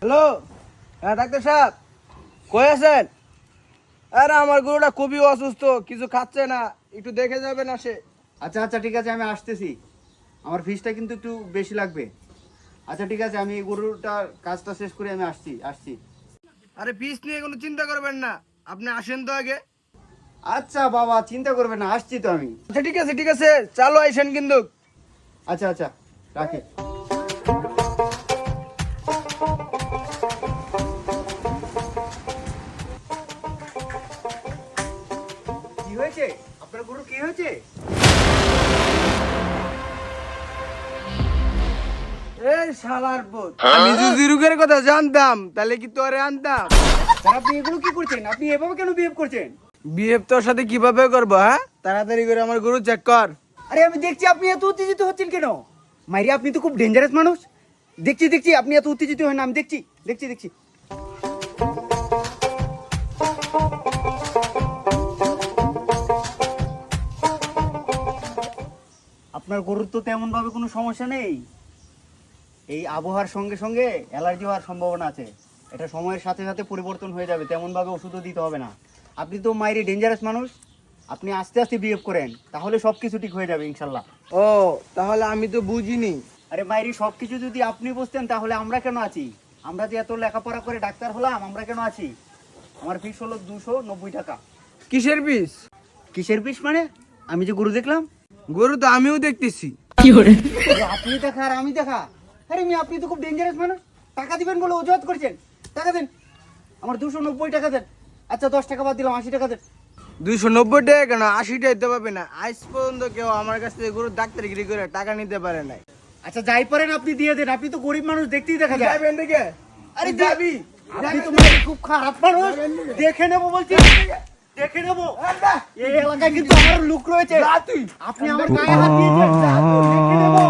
Hello, হ্যাঁ doctor সাহেব, কই আছেন? আরে আমার গরুটা খুবই অসুস্থ, কিছু খাচ্ছে না, একটু দেখে যাবেন আসে। আচ্ছা আচ্ছা ঠিক আছে, আমি আসতেছি। আমার ফিসটা কিন্তু একটু বেশি লাগবে। আচ্ছা ঠিক আছে, আমি গরুটার কাজটা শেষ করে আমি আসছি আসছি। আরে ফিস নিয়ে কোনো চিন্তা করবেন না, আপনি আসেন তো আগে। আচ্ছা বাবা, চিন্তা করবে না, আসছি তো আমি। আচ্ছা ঠিক আছে, চালো আইসেন কিন্তু। আচ্ছা আচ্ছা, রাখি। কি হয়েছে আপনার গরু, কি হয়েছে? এই শালার পুত, আমি যদি রোগের কথা জানতাম তাহলে কি তোরে আনতাম? স্যার, আপনি এগুলো কি করছেন? আপনি এভাবে কেন বিহেভ করছেন? বিহেভ তোর সাথে কিভাবে করবো? হ্যাঁ, তাড়াতাড়ি করে আমার গরু চেক কর। আরে আমি দেখছি আপনি এত উত্তেজিত হচ্ছেন কেন? মাইরি, আপনি তো খুব ডেঞ্জারাস মানুষ। দেখছি আপনি এত উত্তেজিত হয় না, আমি দেখছি। আপনার গরুর তো তেমন ভাবে কোনো সমস্যা নেই। এই আবহাওয়ার সঙ্গে সঙ্গে অ্যালার্জি হওয়ার সম্ভাবনা আছে। এটা সময়ের সাথে সাথে পরিবর্তন হয়ে যাবে, তেমন ভাবে ওষুধও দিতে হবে না। আপনি তো মাইরি ডেঞ্জারাস মানুষ, আপনি আস্তে আস্তে বিহেভ করেন, তাহলে সব কিছু ঠিক হয়ে যাবে ইনশাল্লাহ। ও, তাহলে আমি তো বুঝিনি। আরে মাইরি, সব কিছু যদি আপনি বুঝতেন তাহলে আমরা কেন আছি? আমরা যে এত লেখাপড়া করে ডাক্তার হলাম, আমরা কেন আছি? আমার ফিস হলো 290 টাকা। কিসের পিস? কিসের ফিস মানে? আমি যে গরু দেখলাম। গরু তো আমিও দেখতেছি। আরে আপনি দেখা আর আমি দেখা? আরে আপনি তো খুব ডেঞ্জারাস মানুষ। টাকা দিবেন বলে অজুহাত করছেন। টাকা দেন, আমার 290 টাকা দেন। আচ্ছা 10 টাকা বাদ দিলাম, 80 টাকা দেন। 290 টাকা কেন, 80 টাকা দিতে পারবে না? আজ পর্যন্ত কেউ আমার কাছ থেকে গরুর ডাক্তারগিরি করে টাকা নিতে পারে নাই। আচ্ছা যাই পারেন আপনি দিয়ে দেন, আপনি তো গরিব মানুষ, দেখতেই দেখা যায়। যাবেন দিকে? আরে যাবি? আপনি তো মানে খুব খারাপ মানুষ। দেখে নেবো বলছি, দেখে নেবো। এই এলাকায় কিন্তু আমার লুক রয়েছে। তুই আপনি আমার গায়ে হাত দিয়েছেন, দেখে নেবো।